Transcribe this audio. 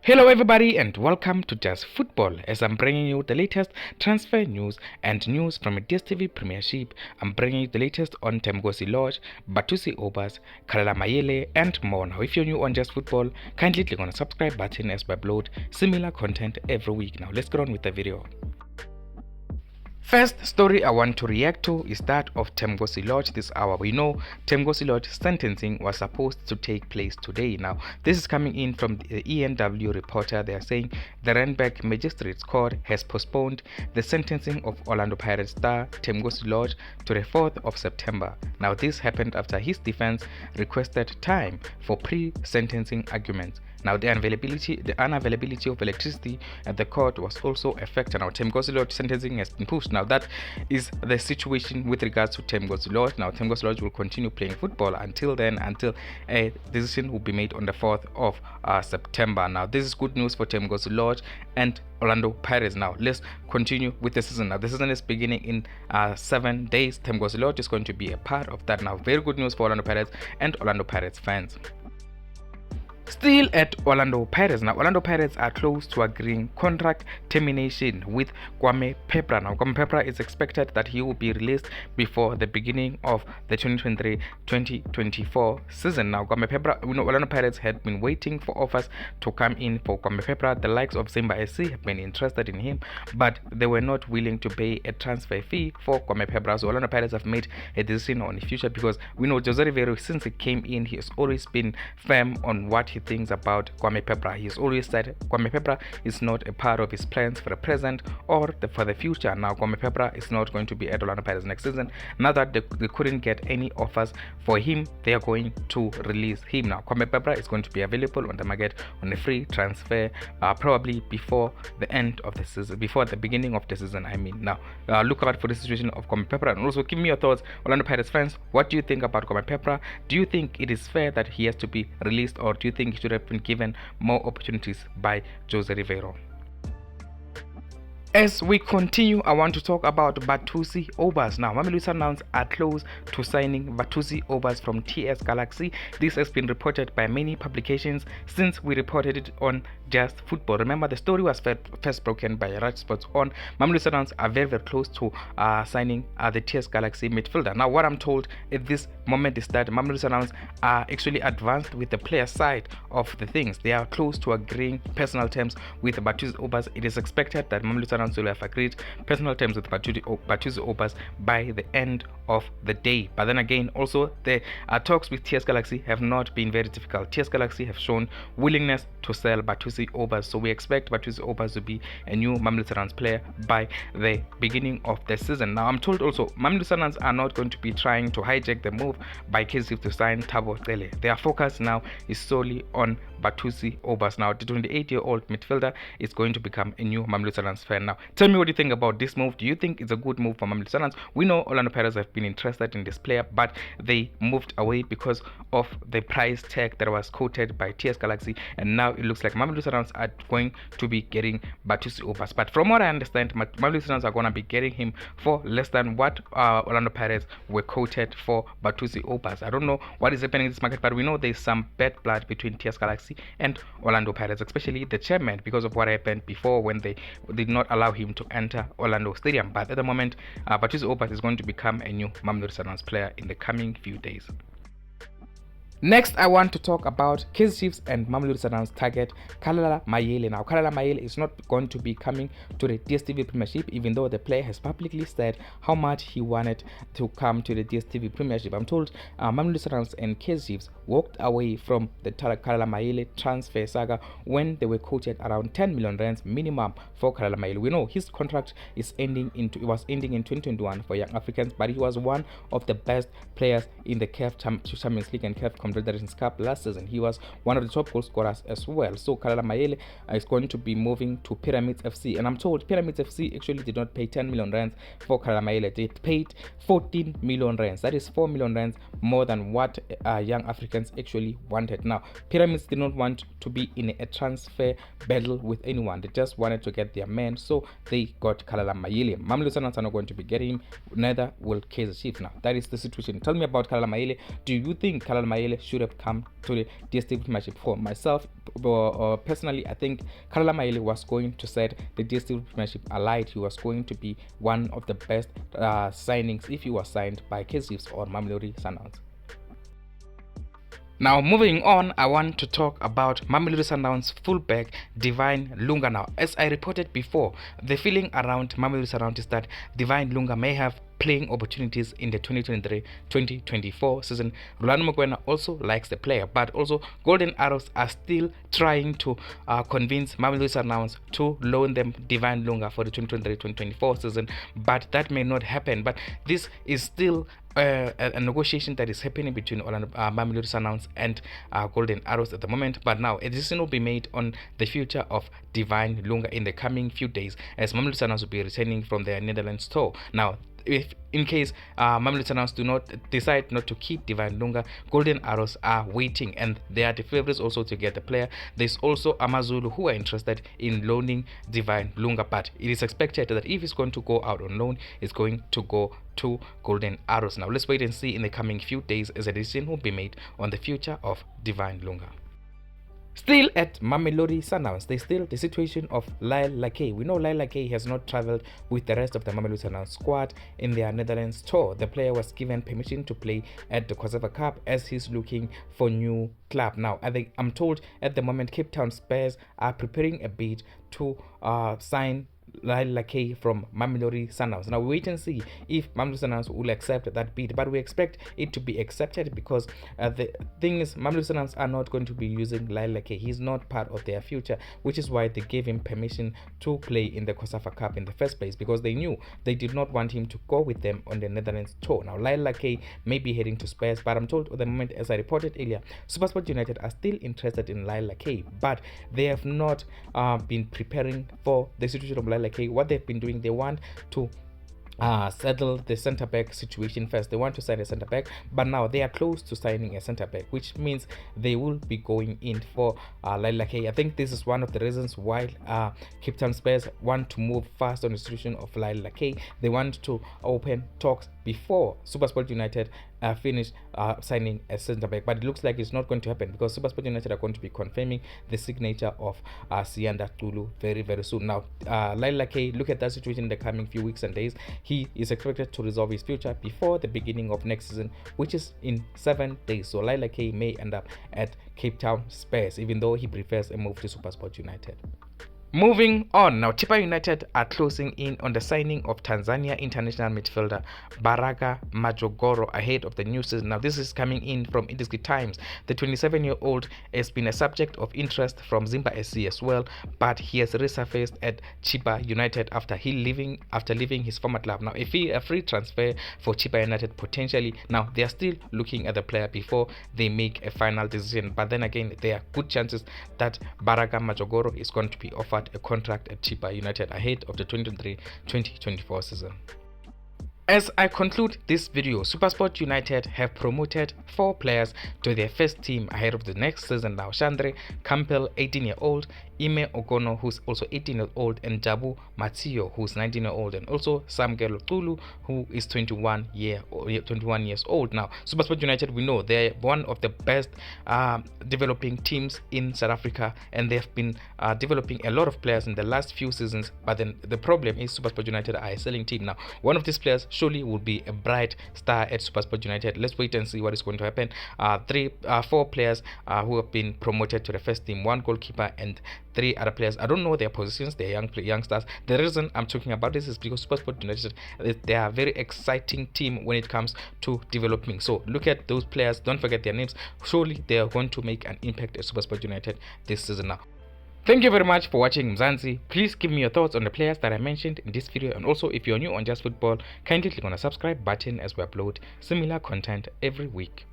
Hello everybody and welcome to Just Football as I'm bringing you the latest transfer news and news from a DStv Premiership. I'm bringing you the latest on Thembinkosi Lorch, Bathusi Aubaas, Mayele and more. Now if you're new on Just Football, kindly click on the subscribe button as we upload similar content every week. Now let's get on with the video. First story I want to react to is that of Thembinkosi Lorch this hour. We know Thembinkosi Lorch's sentencing was supposed to take place today. Now, this is coming in from the ENW reporter. They are saying the Randburg Magistrates Court has postponed the sentencing of Orlando Pirates star Thembinkosi Lorch to the 4th of September. Now, this happened after his defense requested time for pre-sentencing arguments. Now, the unavailability of electricity at the court was also a factor. Now, Thembinkosi Lorch sentencing has been pushed. Now, that is the situation with regards to Thembinkosi Lorch. Now, Thembinkosi Lorch will continue playing football until then, until a decision will be made on the 4th of September. Now, this is good news for Thembinkosi Lorch and Orlando Pirates. Now, let's continue with the season. Now, the season is beginning in 7 days. Thembinkosi Lorch is going to be a part of that. Now, very good news for Orlando Pirates and Orlando Pirates fans. Still at Orlando Pirates. Now, Orlando Pirates are close to agreeing contract termination with Kwame Peprah. Now, Kwame Peprah is expected that he will be released before the beginning of the 2023-2024 season. Now, Kwame Peprah, we know Orlando Pirates had been waiting for offers to come in for Kwame Peprah. The likes of Simba SC have been interested in him, but they were not willing to pay a transfer fee for Kwame Peprah. So, Orlando Pirates have made a decision on the future because we know Jose Rivero, since he came in, he has always been firm on what he thinks about Kwame Peprah. He's always said Kwame Peprah is not a part of his plans for the present or for the future. Now, Kwame Peprah is not going to be at Orlando Pirates next season. Now that they couldn't get any offers for him, they are going to release him. Now, Kwame Peprah is going to be available on the market on a free transfer, probably before the end of the season, before the beginning of the season. I mean, now look out for the situation of Kwame Peprah, and also give me your thoughts, Orlando Pirates fans. What do you think about Kwame Peprah? Do you think it is fair that he has to be released, or do you think he should have been given more opportunities by Jose Rivero? As we continue, I want to talk about Bathusi Aubaas. Now, Mamelodi Sundowns are close to signing Bathusi Aubaas from TS Galaxy. This has been reported by many publications since we reported it on Just Football. Remember, the story was first broken by Raj Sports on Mamelodi Sundowns are very, very close to signing the TS Galaxy midfielder. Now, what I'm told at this moment is that Mamelodi Sundowns are actually advanced with the player side of the things. They are close to agreeing personal terms with Bathusi Aubaas. It is expected that Mamelodi Sundowns will have agreed personal terms with Bathusi Aubaas by the end of the day. But then again, also the talks with TS Galaxy have not been very difficult. TS Galaxy have shown willingness to sell Bathusi Aubaas, so we expect Bathusi Aubaas to be a new Mamelodi Sundowns player by the beginning of the season. Now, I'm told also Mamelodi Sundowns are not going to be trying to hijack the move by KaizerChiefs to sign Thabo Cele. Their focus now is solely on Bathusi Aubaas. Now, the 28-year-old midfielder is going to become a new Mamelodi Sundowns fan. Now, tell me what you think about this move. Do you think it's a good move for Mamelodi Sundowns? We know Orlando Pirates have been interested in this player, but they moved away because of the price tag that was quoted by TS Galaxy, and now it looks like Mamelodi Sundowns are going to be getting Bathusi Aubaas. But from what I understand, Mamelodi Sundowns are going to be getting him for less than what Orlando Pirates were quoted for Bathusi Aubaas. I don't know what is happening in this market, but we know there's some bad blood between TS Galaxy and Orlando Pirates, especially the chairman, because of what happened before when they did not allow him to enter Orlando Stadium. But at the moment, Bathusi Aubaas is going to become a new Mamelodi Sundowns player in the coming few days. Next, I want to talk about KaizerChiefs and Mamelodi Sundowns target Mayele. Now, Mayele is not going to be coming to the DStv Premiership, even though the player has publicly said how much he wanted to come to the DStv Premiership. I'm told Mamelodi Sundowns and KaizerChiefs walked away from the Mayele transfer saga when they were quoted around 10 million rands minimum for Mayele. We know his contract is ending in 2021 for Young Africans, but he was one of the best players in the CAF Champions League and CAF Confederations Cup last season. He was one of the top goal scorers as well. So Mayele is going to be moving to Pyramids FC, and I'm told Pyramids FC actually did not pay 10 million rands for Mayele. They paid 14 million rands. That is 4 million rands more than what Young Africans actually wanted. Now, Pyramids did not want to be in a transfer battle with anyone. They just wanted to get their man, so they got Mayele. Mamelodi Sundowns are not going to be getting him, neither will KaizerChiefs. Now, that is the situation. Tell me about Mayele. Do you think Mayele should have come to the DStv Premiership? For myself, personally, I think Mayele was going to set the DStv Premiership alight. He was going to be one of the best signings if he was signed by KaizerChiefs or Mamelodi Sundowns. Now moving on, I want to talk about Mamelodi Sundowns fullback Divine Lunga. Now, as I reported before, the feeling around Mamelodi Sundowns is that Divine Lunga may have playing opportunities in the 2023-2024 season. Rolando Mokoena also likes the player, but also Golden Arrows are still trying to convince Mamelodi Sundowns to loan them Divine Lunga for the 2023-2024 season, but that may not happen. But this is still a negotiation that is happening between Mamelodi Sundowns and Golden Arrows at the moment. But now a decision will be made on the future of Divine Lunga in the coming few days, as Mamelodi Sundowns will be returning from their Netherlands tour. Now, if in case Mamelodi Sundowns do not decide not to keep Divine Lunga, Golden Arrows are waiting, and they are the favorites also to get the player. There's also Amazulu who are interested in loaning Divine Lunga, but it is expected that if he's going to go out on loan, it's going to go to Golden Arrows. Now let's wait and see in the coming few days as a decision will be made on the future of Divine Lunga. Still at Mamelodi Sundowns, there's still the situation of Lyle Lakay. We know Lyle Lakay has not traveled with the rest of the Mamelodi Sundowns squad in their Netherlands tour. The player was given permission to play at the Kaizer Cup as he's looking for new club. Now, I'm told at the moment Cape Town Spurs are preparing a bid to sign Lyle Lakay from Mamelodi Sundowns. Now we wait and see if Mamelodi Sundowns will accept that bid, but we expect it to be accepted because the thing is, Mamelodi Sundowns are not going to be using Lyle Lakay. He's not part of their future, which is why they gave him permission to play in the Kaizer Cup in the first place, because they knew they did not want him to go with them on the Netherlands tour. Now Lyle Lakay may be heading to Spurs, but I'm told at the moment, as I reported earlier, Supersport United are still interested in Lyle Lakay, but they have not been preparing for the situation of Lyle Lakay. What they've been doing, they want to settle the center back situation first. They want to sign a center back, but now they are close to signing a center back, which means they will be going in for Lyle Lakay. I think this is one of the reasons why Cape Town Spurs want to move fast on the situation of Lyle Lakay. They want to open talks before Supersport United finish signing a centre back, but it looks like it's not going to happen because Supersport United are going to be confirming the signature of Siyanda Tulu very, very soon. Now, Lyle Lakay, look at that situation in the coming few weeks and days. He is expected to resolve his future before the beginning of next season, which is in 7 days. So Lyle Lakay may end up at Cape Town Spurs, even though he prefers a move to Supersport United. Moving on, now Chippa United are closing in on the signing of Tanzania international midfielder Baraka Majogoro ahead of the new season. Now this is coming in from Indiscreet Times. The 27-year-old has been a subject of interest from Zimba SC as well, but he has resurfaced at Chippa United after leaving his former club. Now a free transfer for Chippa United potentially. Now they are still looking at the player before they make a final decision, but then again there are good chances that Baraka Majogoro is going to be offered a contract at Chippa United ahead of the 2023-2024 season. As I conclude this video, Supersport United have promoted 4 players to their first team ahead of the next season. Now Chandre Campbell, 18-year-old, Ime Ogono, who's also 18-year-old, and Jabu Matio, who's 19-year-old, and also Samgelo Tulu, who is 21 years old. Now Supersport United, we know they're one of the best developing teams in South Africa, and they've been developing a lot of players in the last few seasons, but then the problem is Supersport United are a selling team. Now one of these players surely will be a bright star at Supersport United. Let's wait and see what is going to happen. 4 players who have been promoted to the first team, 1 goalkeeper and 3 other players. I don't know their positions. They're youngsters. The reason I'm talking about this is because Supersport United, they are a very exciting team when it comes to developing. So look at those players. Don't forget their names. Surely they are going to make an impact at Supersport United this season now. Thank you very much for watching Mzansi. Please give me your thoughts on the players that I mentioned in this video, and also if you're new on Just Football, kindly click on the subscribe button as we upload similar content every week.